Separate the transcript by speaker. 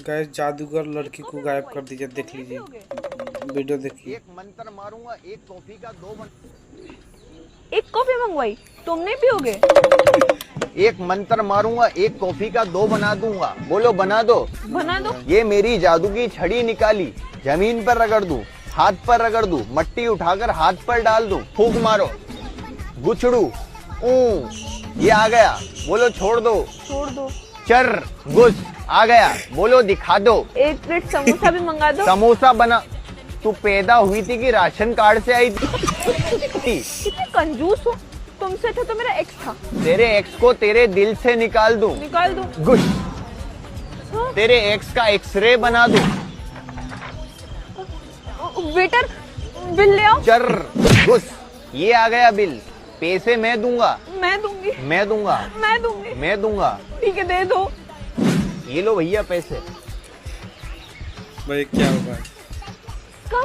Speaker 1: Guys जादूगर लड़की को गायब कर दीजिए, देख लीजिए वीडियो देखिए।
Speaker 2: एक मंत्र मारूंगा, एक कॉफी का
Speaker 3: एक कॉफी मंगवाई, तुम नहीं पियोगे?
Speaker 2: एक मंत्र मारूंगा, एक कॉफी का 2 बना दूंगा। बोलो बना दो।
Speaker 3: बना दो।
Speaker 2: ये मेरी जादू की छड़ी निकाली, जमीन पर रगड़ दूं, हाथ पर रगड़ दूं, मट्टी उठाकर हाथ पर डाल दूं, फूंक मारो, गुछड़ू ये आ गया। बोलो छोड़ दो।
Speaker 3: छोड़ दो।
Speaker 2: चर गुस आ गया। बोलो दिखा दो।
Speaker 3: एक प्लेट समोसा भी मंगा दो।
Speaker 2: समोसा बना। तू पैदा हुई थी कि राशन कार्ड से आई थी?
Speaker 3: कितने कंजूस हो। तुमसे अच्छा तो मेरा एक्स था।
Speaker 2: तेरे एक्स को तेरे दिल से निकाल दूं।
Speaker 3: निकाल दो।
Speaker 2: गुश।
Speaker 3: हाँ?
Speaker 2: तेरे एक्स का एक्सरे बना दूं।
Speaker 3: वेटर बिल ले आओ।
Speaker 2: चर गुस ये आ गया बिल। पैसे मैं दूंगा।
Speaker 3: मैं दूंगी।
Speaker 2: मैं दूंगा।
Speaker 3: मैं दूंगी।
Speaker 2: मैं दूंगा।
Speaker 3: ठीक है दे दो।
Speaker 2: ये लो भैया पैसे।
Speaker 1: भाई क्या होगा?
Speaker 3: कहाँ